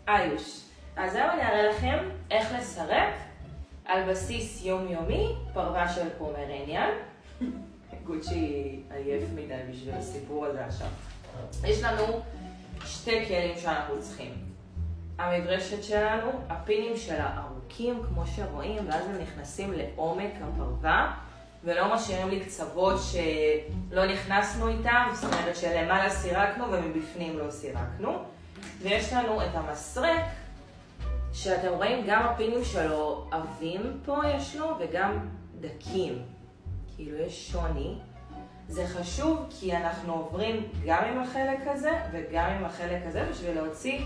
איוש. אז היום אני אראה לכם איך לסרק על בסיס יומיומי פרווה של פומרניאן. גוצ'י עייף מדי בשביל הסיפור הזה עכשיו. יש לנו שתי כלים שאנחנו צריכים. המברשת שלנו, הפינים שלה ארוכים כמו שרואים, ואז הם נכנסים לעומק הפרווה, ולא משאירים לי קצוות שלא נכנסנו איתם, זאת אומרת שלמעלה סירקנו ומבפנים לא סירקנו. ויש לנו את המסרק, שאתם רואים גם הפינים שלו עבים פה יש לו, וגם דקים. כאילו יש שוני. זה חשוב כי אנחנו עוברים גם עם החלק הזה וגם עם החלק הזה, בשביל להוציא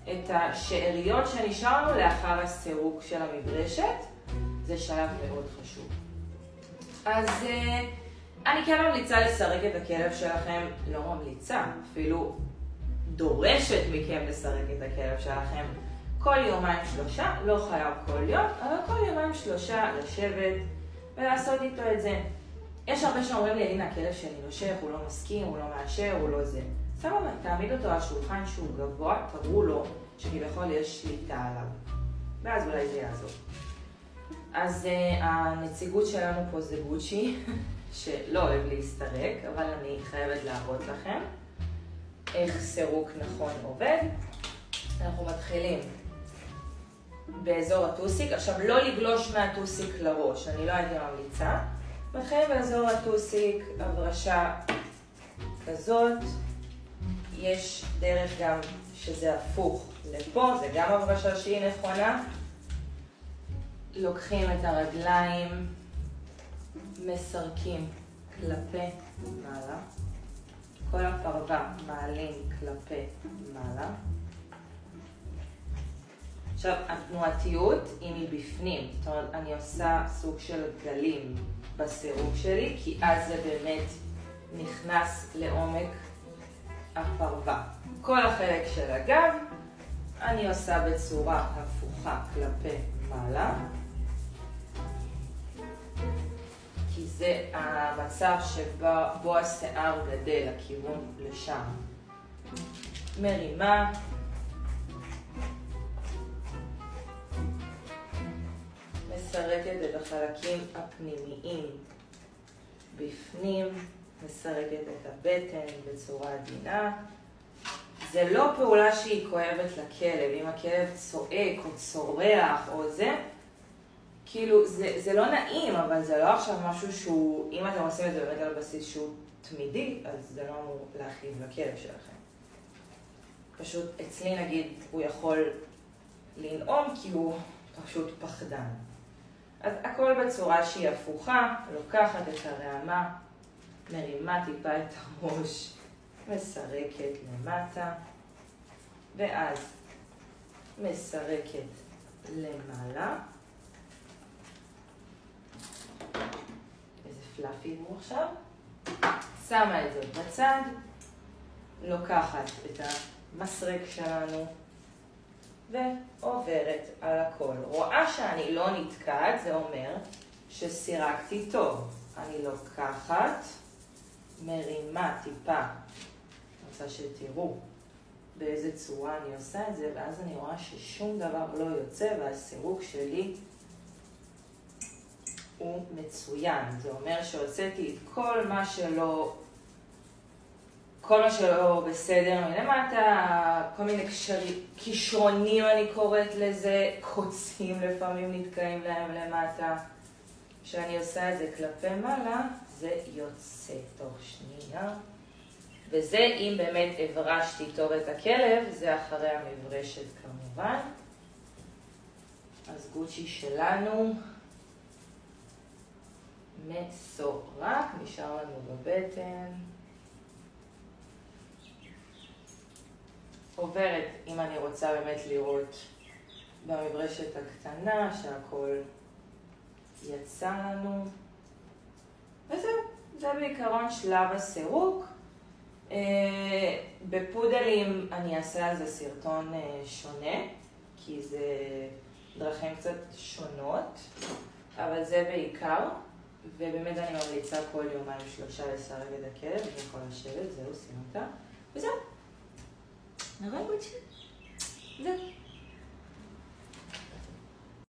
את השאריות שנשארנו לאחר הסירוק של המברשת. זה שלב מאוד חשוב. אז אני כן ממליצה לסרק את הכלב שלכם, לא ממליצה, אפילו דורשת מכם לסרק את הכלב שלכם כל יומיים שלושה, לא חייב כל יום, אבל כל יומיים שלושה לשבת ולעשות איתו את זה. יש הרבה שאומרים לי, הנה הכלב שלי נושך, הוא לא מסכים, הוא לא מאשר, הוא לא זה. סבבה, תעמיד אותו על שולחן שהוא גבוה, תראו לו שכביכול יש שליטה עליו. ואז אולי זה יעזור. אז הנציגות שלנו פה זה גוצ'י, שלא אוהב להסתרק, אבל אני חייבת להראות לכם איך סירוק נכון עובד. אנחנו מתחילים באזור הטוסיק. עכשיו, לא לגלוש מהטוסיק לראש, אני לא הייתי ממליצה. מתחילים באזור הטוסיק, הברשה כזאת. יש דרך גם שזה הפוך לפה, זה גם הברשה שהיא נכונה. לוקחים את הרגליים, מסרקים כלפי מעלה. כל הפרווה מעלים כלפי מעלה. עכשיו, התנועתיות היא מבפנים. זאת אומרת, אני עושה סוג של גלים בסירוק שלי, כי אז זה באמת נכנס לעומק הפרווה. כל החלק של הגב, אני עושה בצורה הפוכה כלפי מעלה. כי זה המצב שבו השיער גדל, הכיוון לשם. מרימה. מסרקת את החלקים הפנימיים בפנים, מסרקת את הבטן בצורה עדינה. זה לא פעולה שהיא כואבת לכלב. אם הכלב צועק או צורח או זה, כאילו זה לא נעים, אבל זה לא עכשיו משהו שהוא, אם אתם עושים את זה באמת על בסיס שהוא תמידי, אז זה לא אמור להכאיב לכלב שלכם. פשוט אצלי נגיד הוא יכול לנעום כי הוא פשוט פחדן. אז הכל בצורה שהיא הפוכה, לוקחת את הרעמה, מרימה טיפה את הראש, מסרקת למטה, ואז מסרקת למעלה. איזה פלאפי הוא עכשיו. שמה את זה בצד, לוקחת את המסרק שלנו, ועוברת על הכל. רואה שאני לא נתקעת, זה אומר שסירקתי טוב. אני לוקחת, מרימה טיפה. אני רוצה שתראו באיזה צורה אני עושה את זה, ואז אני רואה ששום דבר לא יוצא, והסירוק שלי הוא מצוין. זה אומר שהוצאתי את כל מה שלא בסדר מלמטה, כל מיני כישרונים אני קוראת לזה, קוצים לפעמים נתקעים להם למטה. כשאני עושה את זה כלפי מעלה, זה יוצא תוך שנייה. וזה אם באמת הברשתי טוב את הכלב, זה אחרי המברשת כמובן. אז גוצ'י שלנו מסורק, נשאר לנו בבטן. עוברת, אם אני רוצה באמת לראות במברשת הקטנה, שהכל יצא לנו. וזהו, זה בעיקרון שלב הסירוק. בפודלים אני אעשה על זה סרטון שונה, כי זה דרכים קצת שונות, אבל זה בעיקר, ובאמת אני ממליצה כל יומיים שלושה לסרק את הכלב, ויכול לשבת, זהו, סיימת, וזהו. נראה גוצ'י. זהו.